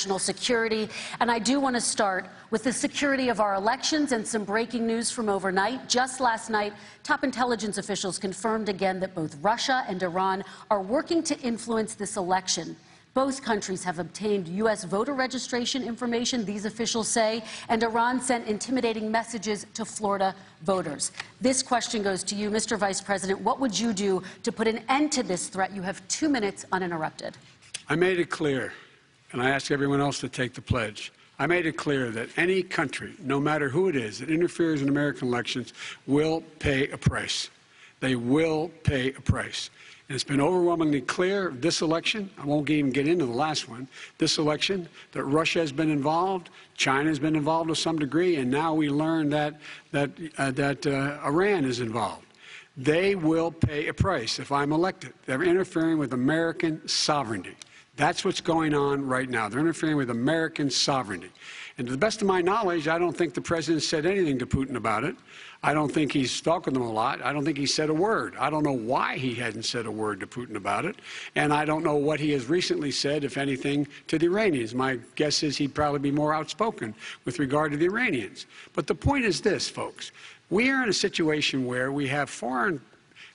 national security. And I do want to start with the security of our elections and some breaking news from overnight. Just last night, top intelligence officials confirmed again that both Russia and Iran are working to influence this election. Both countries have obtained U.S. voter registration information, these officials say, and Iran sent intimidating messages to Florida voters. This question goes to you, Mr. Vice President. What would you do to put an end to this threat? You have 2 minutes uninterrupted. I made it clear, and I ask everyone else to take the pledge. I made it clear that any country, no matter who it is, that interferes in American elections will pay a price. They will pay a price. And it's been overwhelmingly clear this election, I won't even get into the last one, this election, that Russia has been involved, China has been involved to some degree, and now we learn that Iran is involved. They will pay a price if I'm elected. They're interfering with American sovereignty. That's what's going on right now. They're interfering with American sovereignty. And to the best of my knowledge, I don't think the president said anything to Putin about it. I don't think he's talked with him a lot. I don't think he said a word. I don't know why he hadn't said a word to Putin about it. And I don't know what he has recently said, if anything, to the Iranians. My guess is he'd probably be more outspoken with regard to the Iranians. But the point is this, folks. We are in a situation where we have foreign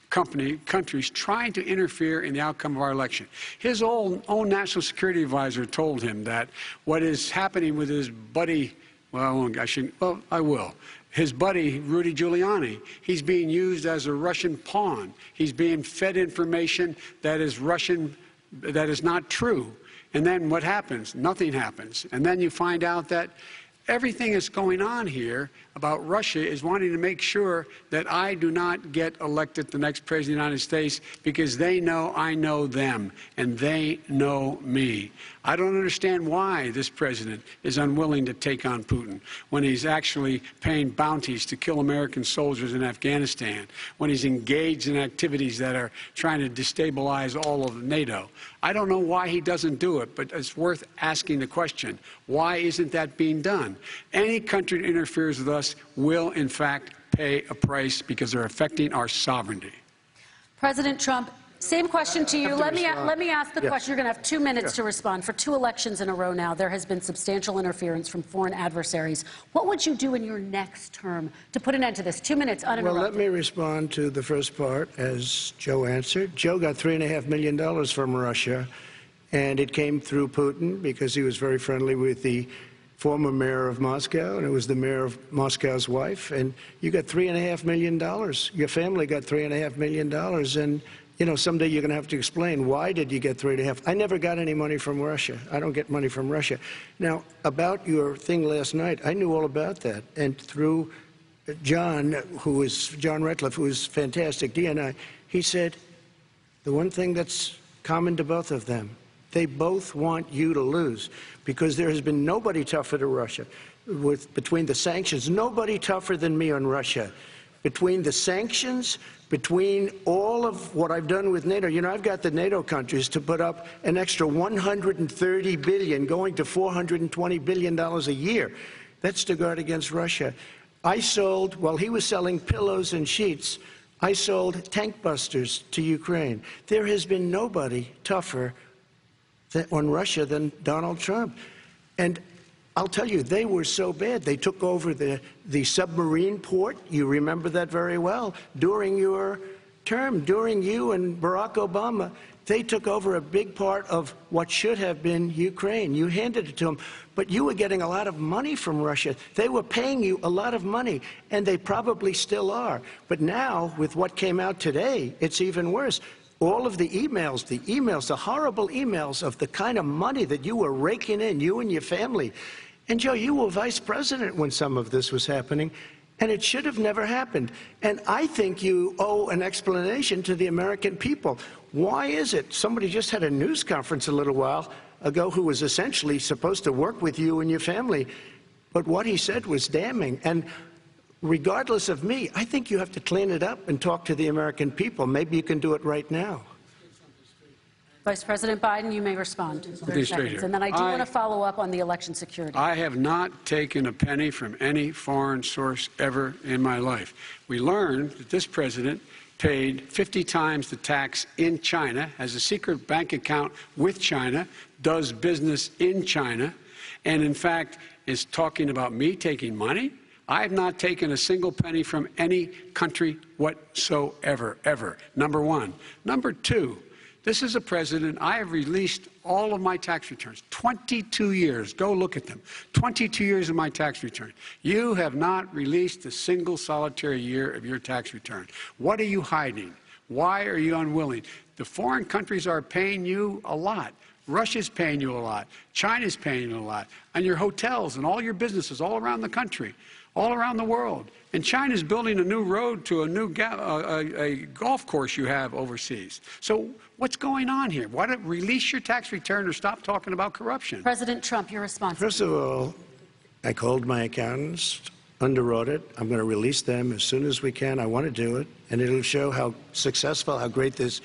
countries trying to interfere in the outcome of our election. His own national security advisor told him that what is happening with his buddy, I will. His buddy, Rudy Giuliani, he's being used as a Russian pawn. He's being fed information that is Russian, that is not true. And then what happens? Nothing happens. And then you find out that everything that's going on here about Russia is wanting to make sure that I do not get elected the next president of the United States because they know I know them and they know me. I don't understand why this president is unwilling to take on Putin when he's actually paying bounties to kill American soldiers in Afghanistan, when he's engaged in activities that are trying to destabilize all of NATO. I don't know why he doesn't do it, but it's worth asking the question, why isn't that being done? Any country that interferes with us will, in fact, pay a price because they're affecting our sovereignty. President Trump, same question to you. Let me ask the question. You're going to have 2 minutes to respond. For 2 elections in a row now, there has been substantial interference from foreign adversaries. What would you do in your next term to put an end to this? 2 minutes uninterrupted. Well, let me respond to the first part, as Joe answered. Joe got $3.5 million from Russia, and it came through Putin because he was very friendly with the former mayor of Moscow, and it was the mayor of Moscow's wife. And you got $3.5 million. Your family got $3.5 million. And, you know, someday you're going to have to explain, why did you get $3.5? I never got any money from Russia. I don't get money from Russia. Now, about your thing last night, I knew all about that. And through John Ratcliffe, who is fantastic, DNI, he said the one thing that's common to both of them, they both want you to lose, because there has been nobody tougher to Russia. Between the sanctions, nobody tougher than me on Russia. Between the sanctions, between all of what I've done with NATO, you know, I've got the NATO countries to put up an extra $130 billion, going to $420 billion a year. That's to guard against Russia. I sold, while he was selling pillows and sheets, I sold tank busters to Ukraine. There has been nobody tougher on Russia than Donald Trump. And I'll tell you, they were so bad. They took over the submarine port. You remember that very well. During your term, during you and Barack Obama, they took over a big part of what should have been Ukraine. You handed it to them. But you were getting a lot of money from Russia. They were paying you a lot of money, and they probably still are. But now, with what came out today, it's even worse. All of the emails, the horrible emails of the kind of money that you were raking in, you and your family. And, Joe, you were vice president when some of this was happening, and it should have never happened. And I think you owe an explanation to the American people. Why is it? Somebody just had a news conference a little while ago who was essentially supposed to work with you and your family, but what he said was damning. And regardless of me, I think you have to clean it up and talk to the American people. Maybe you can do it right now. Vice President Biden, you may respond. 30 seconds. And then I do want to follow up on the election security. I have not taken a penny from any foreign source ever in my life. We learned that this president paid 50 times the tax in China, has a secret bank account with China, does business in China, and in fact is talking about me taking money. I have not taken a single penny from any country whatsoever, ever, number one. Number two, this is a president, I have released all of my tax returns, 22 years. Go look at them. 22 years of my tax return. You have not released a single solitary year of your tax return. What are you hiding? Why are you unwilling? The foreign countries are paying you a lot. Russia's paying you a lot. China's paying you a lot. And your hotels and all your businesses all around the country, all around the world. And China's building a new road to a new a golf course you have overseas. So what's going on here? Why don't release your tax return or stop talking about corruption? President Trump, your response. First of all, I called my accountants under audit. I'm going to release them as soon as we can. I want to do it, and it'll show how successful, how great this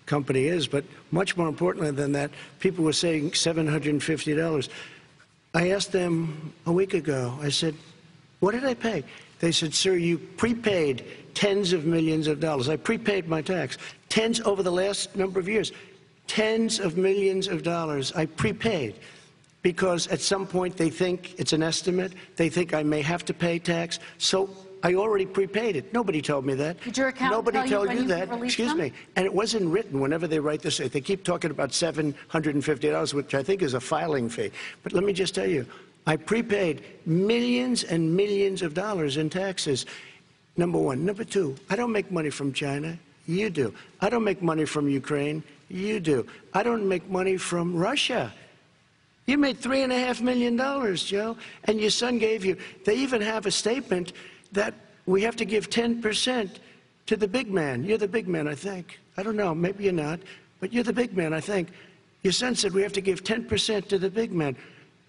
company is. But much more importantly than that, people were saying $750. I asked them a week ago, I said, what did I pay? They said, sir, you prepaid tens of millions of dollars. I prepaid my tax. Tens over the last number of years. Tens of millions of dollars I prepaid because at some point they think it's an estimate. They think I may have to pay tax. So I already prepaid it. Nobody told me that. Did your accountant Nobody tell told you that. Excuse me. And it wasn't written whenever they write this. They keep talking about $750, which I think is a filing fee. But let me just tell you, I prepaid millions and millions of dollars in taxes, number one. Number two, I don't make money from China. You do. I don't make money from Ukraine. You do. I don't make money from Russia. You made $3.5 million, Joe, and your son gave you. They even have a statement that we have to give 10% to the big man. You're the big man, I think. I don't know. Maybe you're not, but you're the big man, I think. Your son said we have to give 10% to the big man.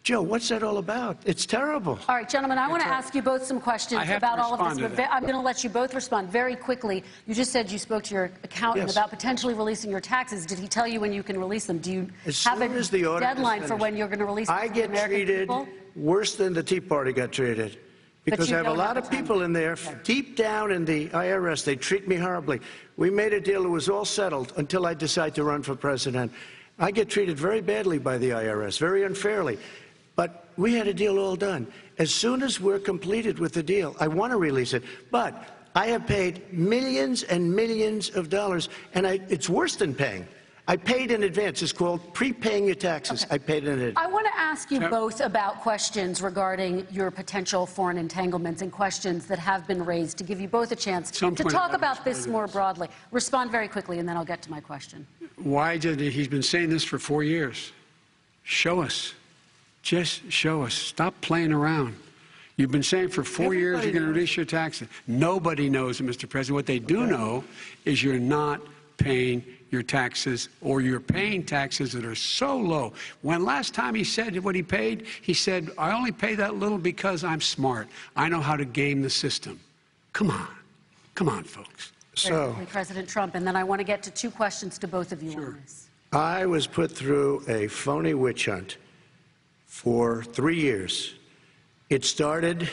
Joe, what's that all about? It's terrible. All right, gentlemen, I want to ask you both some questions about all of this, but I'm going to let you both respond very quickly. You just said you spoke to your accountant about potentially releasing your taxes. Did he tell you when you can release them? Do you have a deadline for when you're going to release them? I get treated worse than the Tea Party got treated. Because I have a lot of people in there, deep down in the IRS, they treat me horribly. We made a deal, it was all settled until I decide to run for president. I get treated very badly by the IRS, very unfairly. But we had a deal all done. As soon as we're completed with the deal, I want to release it. But I have paid millions and millions of dollars, and it's worse than paying. I paid in advance. It's called prepaying your taxes. I paid in advance. I want to ask you both about questions regarding your potential foreign entanglements and questions that have been raised to give you both a chance to talk about this more broadly. Respond very quickly, and then I'll get to my question. Why did he's been saying this for 4 years? Show us. Just show us. Stop playing around. You've been saying for 4 years you're going to release your taxes. Nobody knows it, Mr. President. What they do know is you're not paying your taxes, or you're paying taxes that are so low. When last time he said what he paid, he said, I only pay that little because I'm smart. I know how to game the system. Come on. Come on, folks. So, President Trump, and then I want to get to two questions to both of you on this. I was put through a phony witch hunt for 3 years. It started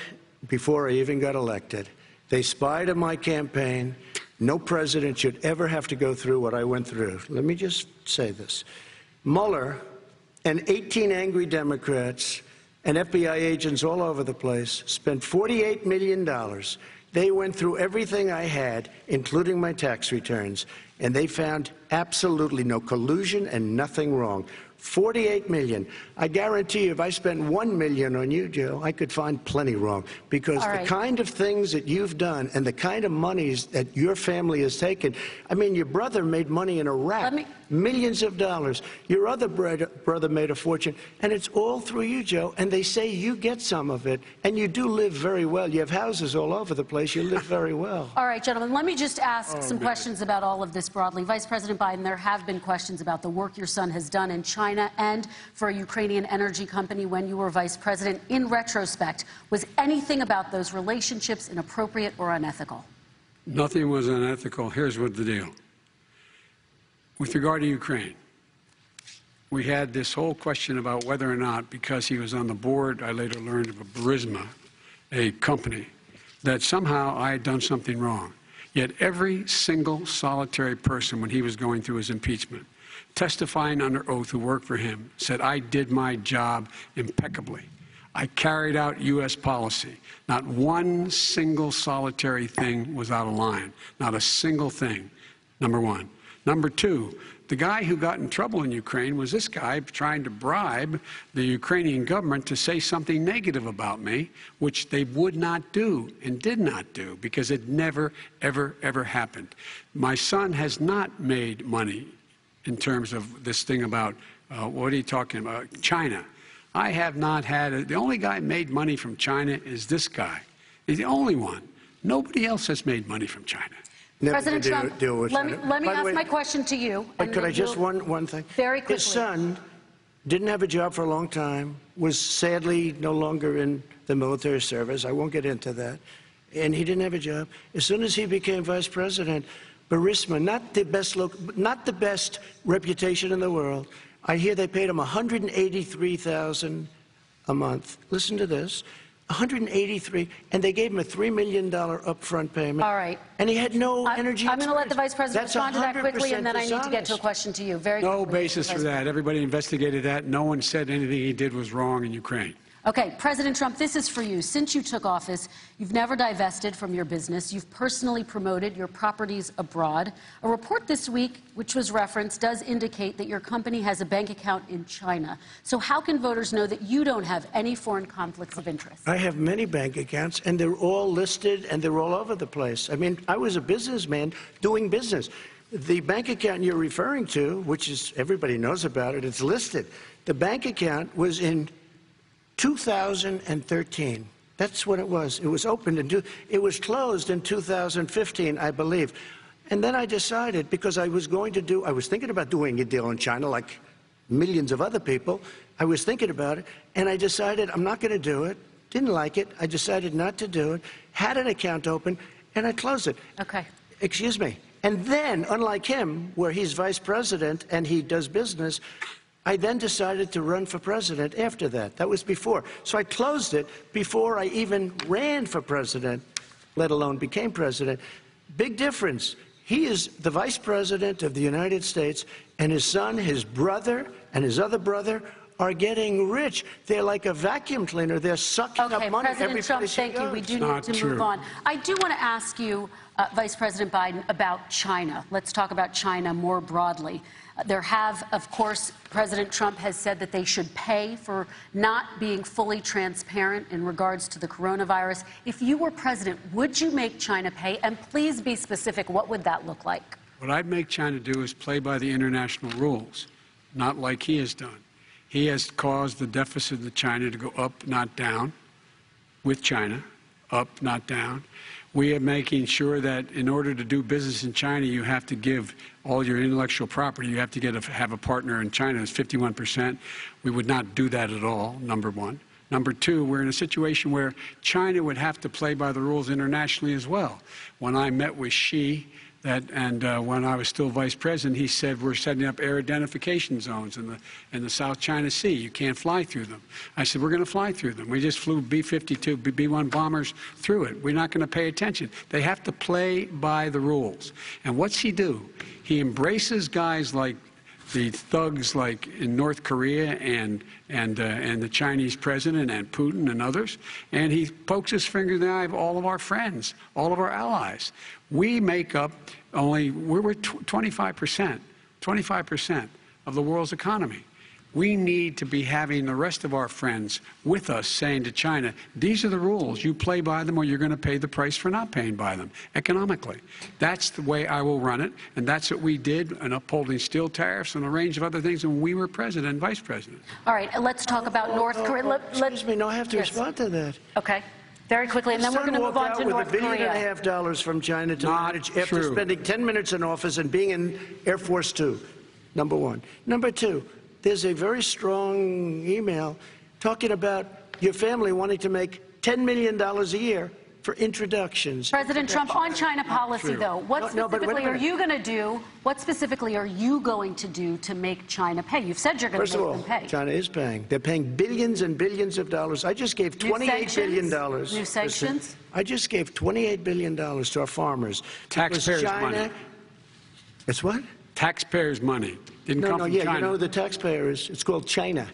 before I even got elected. They spied on my campaign. No president should ever have to go through what I went through. Let me just say this. Mueller and 18 angry Democrats and FBI agents all over the place spent $48 million. They went through everything I had, including my tax returns, and they found absolutely no collusion and nothing wrong. $48 million. I guarantee you, if I spent $1 million on you, Joe, I could find plenty wrong. Because the kind of things that you've done and the kind of monies that your family has taken, I mean, your brother made money in Iraq, millions of dollars. Your other brother made a fortune, and it's all through you, Joe. And they say you get some of it, and you do live very well. You have houses all over the place. You live very well. All right, gentlemen, let me just ask some questions about all of this broadly. Vice President Biden, there have been questions about the work your son has done in China and for a Ukrainian energy company when you were vice president. In retrospect, was anything about those relationships inappropriate or unethical? Nothing was unethical. Here's what the deal. With regard to Ukraine, we had this whole question about whether or not, because he was on the board, I later learned of a Burisma, a company, that somehow I had done something wrong. Yet every single solitary person, when he was going through his impeachment, testifying under oath who worked for him, said, I did my job impeccably. I carried out U.S. policy. Not one single solitary thing was out of line. Not a single thing, number one. Number two, the guy who got in trouble in Ukraine was this guy trying to bribe the Ukrainian government to say something negative about me, which they would not do and did not do because it never, ever, ever happened. My son has not made money in terms of this thing about, what are you talking about, China. I have not had, the only guy made money from China is this guy. He's the only one. Nobody else has made money from China. President Trump, let me ask my question to you. But could I just one thing? Very quickly. His son didn't have a job for a long time, was sadly no longer in the military service. I won't get into that. And he didn't have a job. As soon as he became vice president, Burisma, not the best reputation in the world. I hear they paid him $183,000 a month. Listen to this. $183, and they gave him a $3 million upfront payment. All right. And he had no energy. I'm going to let the Vice President respond to that quickly, and then I need to get to a dishonest. question to you. Very No quickly, basis for that. Everybody investigated that. No one said anything he did was wrong in Ukraine. Okay, President Trump, this is for you. Since you took office, you've never divested from your business. You've personally promoted your properties abroad. A report this week, which was referenced, does indicate that your company has a bank account in China. So how can voters know that you don't have any foreign conflicts of interest? I have many bank accounts, and they're all listed, and they're all over the place. I mean, I was a businessman doing business. The bank account you're referring to, which is, everybody knows about it, it's listed. The bank account was in 2013. That's what it was. It was opened it was closed in 2015, I believe. And then I decided, because I was thinking about doing a deal in China like millions of other people. I was thinking about it, and I decided I'm not going to do it. Didn't like it. I decided not to do it. Had an account open, and I closed it. Okay. Excuse me. And then, unlike him, where he's vice president and he does business, I then decided to run for president after that. That was before. So I closed it before I even ran for president, let alone became president. Big difference. He is the vice president of the United States, and his son, his brother, and his other brother are getting rich. They're like a vacuum cleaner. They're sucking up money every place he goes. President Trump, thank you. We do need to move on. I do want to ask you, Vice President Biden, about China. Let's talk about China more broadly. There have, of course, President Trump has said that they should pay for not being fully transparent in regards to the coronavirus. If you were president, would you make China pay? And please be specific. What would that look like? What I'd make China do is play by the international rules, not like he has done. He has caused the deficit of China to go up, not down, with China, up, not down. We are making sure that in order to do business in China, you have to give all your intellectual property. You have to have a partner in China. It's 51%. We would not do that at all, number one. Number two, we're in a situation where China would have to play by the rules internationally as well. When I met with Xi, when I was still vice president, he said we're setting up air identification zones in the South China Sea. You can't fly through them. I said we're going to fly through them. We just flew B-52, B-1 bombers through it. We're not going to pay attention. They have to play by the rules. And what's he do? He embraces guys like the thugs like in North Korea and the Chinese president and Putin and others, and he pokes his finger in the eye of all of our friends, all of our allies. We make up we're 25% of the world's economy. We need to be having the rest of our friends with us saying to China, these are the rules. You play by them or you're going to pay the price for not paying by them economically. That's the way I will run it, and that's what we did in upholding steel tariffs and a range of other things when we were president and vice president. All right, let's talk about North Korea. Excuse me, no, I have to respond to that. Okay. Very quickly, and then we're going to move on to North Korea. With $1.5 billion from China to manage after spending 10 minutes in office and being in Air Force Two, number one. Number two, there's a very strong email talking about your family wanting to make $10 million a year for introductions. President Trump, on China policy, though, what specifically are you going to do? What specifically are you going to do to make China pay? You've said you're going to make them pay. China is paying. They're paying billions and billions of dollars. I just gave $28 billion. New sanctions? I just gave $28 billion to our farmers. Taxpayers' money. It's what? Taxpayers' money. Didn't come from China. You know who the taxpayer is? It's called China.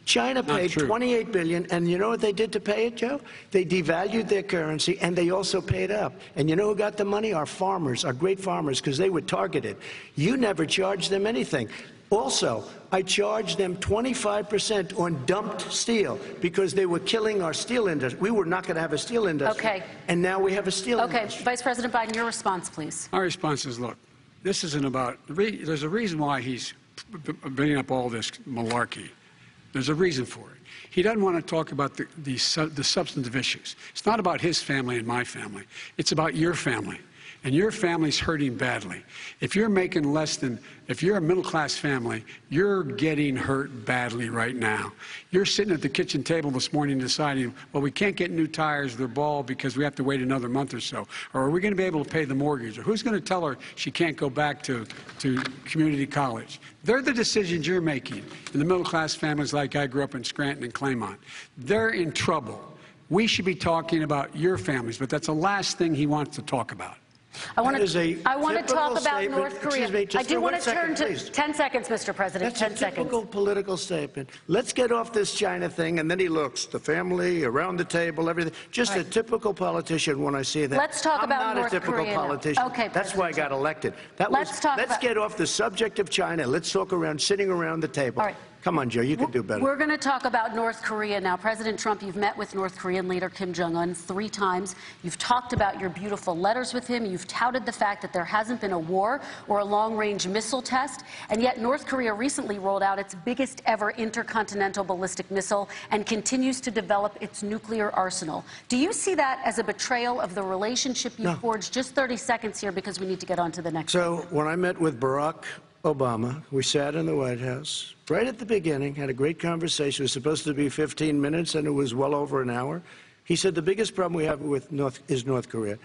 China paid $28 billion, and you know what they did to pay it, Joe? They devalued their currency, and they also paid up. And you know who got the money? Our farmers, our great farmers, because they were targeted. You never charged them anything. Also, I charged them 25% on dumped steel because they were killing our steel industry. We were not going to have a steel industry. Okay. And now we have a steel industry. Okay, Vice President Biden, your response, please. My response is, look, this isn't about, there's a reason why he's bringing up all this malarkey. There's a reason for it. He doesn't want to talk about the substantive issues. It's not about his family and my family. It's about your family. And your family's hurting badly. If you're making less than, if you're a middle-class family, you're getting hurt badly right now. You're sitting at the kitchen table this morning deciding, well, we can't get new tires, they're bald because we have to wait another month or so. Or are we going to be able to pay the mortgage? Or who's going to tell her she can't go back to community college? They're the decisions you're making in the middle-class families like I grew up in Scranton and Claymont. They're in trouble. We should be talking about your families, but that's the last thing he wants to talk about. I want to talk about North Korea. I do want to turn to 10 seconds, Mr. President. 10 seconds. That's a typical political statement. Let's get off this China thing, and then he looks, the family, around the table, everything. Just a typical politician when I see that. Let's talk about North Korea. I'm not a typical politician. Okay, that's why I got elected. Let's get off the subject of China. Let's talk around sitting around the table. All right. Come on, Joe, you can do better. We're going to talk about North Korea now. President Trump, you've met with North Korean leader Kim Jong-un 3 times. You've talked about your beautiful letters with him. You've touted the fact that there hasn't been a war or a long-range missile test. And yet North Korea recently rolled out its biggest ever intercontinental ballistic missile and continues to develop its nuclear arsenal. Do you see that as a betrayal of the relationship you forged? Just 30 seconds here because we need to get on to the next So when I met with Barack Obama, we sat in the White House right at the beginning, had a great conversation. It was supposed to be 15 minutes, and it was well over an hour. He said the biggest problem we have with North Korea.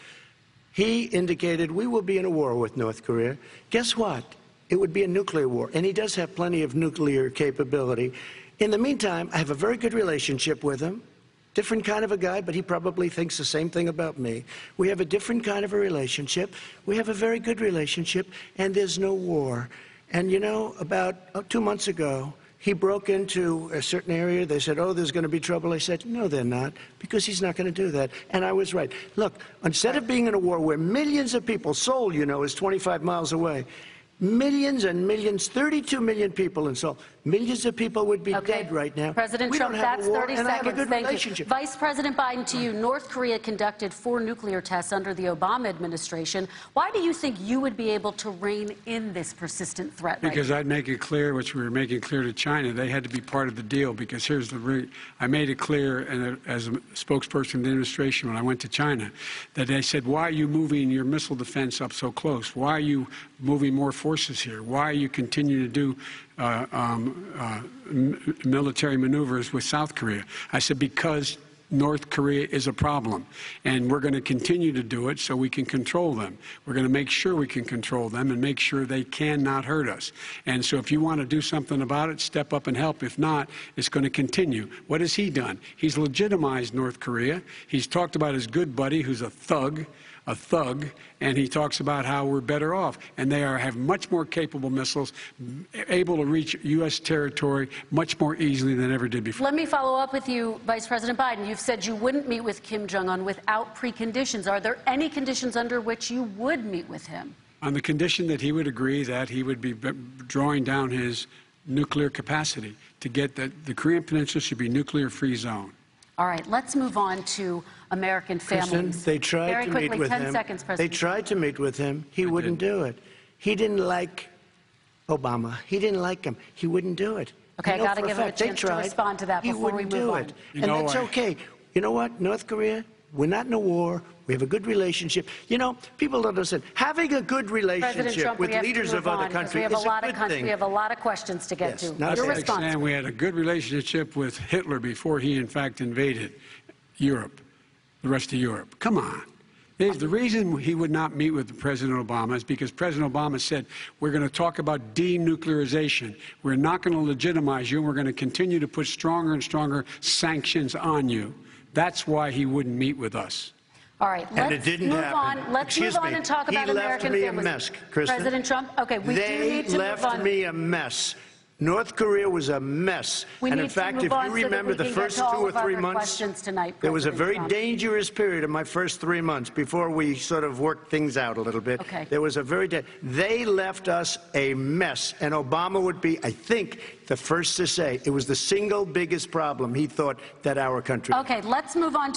He indicated we will be in a war with North Korea. Guess what? It would be a nuclear war, and he does have plenty of nuclear capability. In the meantime, I have a very good relationship with him. Different kind of a guy, but he probably thinks the same thing about me. We have a different kind of a relationship. We have a very good relationship, and there's no war. And you know, about 2 months ago, he broke into a certain area. They said, oh, there's going to be trouble. I said, no, they're not, because he's not going to do that. And I was right. Look, instead of being in a war where millions of people, Seoul, you know, is 25 miles away, millions and millions, 32 million people in Seoul. Millions of people would be dead right now. President Trump, that's 30 seconds. Thank you. Vice President Biden, to you. North Korea conducted 4 nuclear tests under the Obama administration. Why do you think you would be able to rein in this persistent threat? Because I'd make it clear, which we were making clear to China, they had to be part of the deal. Because here's the I made it clear, and as a spokesperson of the administration when I went to China, that they said, why are you moving your missile defense up so close? Why are you moving more forces here? Why are you continuing to do military maneuvers with South Korea? I said, because North Korea is a problem, and we're going to continue to do it so we can control them. We're going to make sure we can control them and make sure they cannot hurt us. And so if you want to do something about it, step up and help. If not, it's going to continue. What has he done? He's legitimized North Korea. He's talked about his good buddy, who's a thug, and he talks about how we're better off. And they have much more capable missiles, able to reach U.S. territory much more easily than ever did before. Let me follow up with you, Vice President Biden. You've said you wouldn't meet with Kim Jong-un without preconditions. Are there any conditions under which you would meet with him? On the condition that he would agree that he would be drawing down his nuclear capacity to get that the Korean Peninsula should be a nuclear-free zone. All right, let's move on to American families. Kristen, they tried Very to quickly, meet with 10 him. seconds, President. They tried to meet with him. He wouldn't do it. He didn't like Obama. He didn't like him. He wouldn't do it. Okay, I got to give him a chance to respond to that before we move on. And that's okay. You know what, North Korea, we're not in a war. We have a good relationship. You know, people don't understand. Having a good relationship with leaders of other countries is a good thing. We have a lot of questions to get to. That's like saying we had a good relationship with Hitler before he, in fact, invaded Europe. the rest of Europe. Come on. The reason he would not meet with President Obama is because President Obama said, we're going to talk about denuclearization. We're not going to legitimize you, and we're going to continue to put stronger and stronger sanctions on you. That's why he wouldn't meet with us. All right, let's move on. Let's move on and talk about American families. He left me a mess, Kristen. President Trump, okay, we do need to move on. They left me a mess. North Korea was a mess. And in fact, if you remember the first 2 or 3 months, there was a very dangerous period in my first 3 months before we sort of worked things out a little bit. Okay. There was a they left us a mess. And Obama would be, I think, the first to say it was the single biggest problem he thought that our country. Okay, let's move on to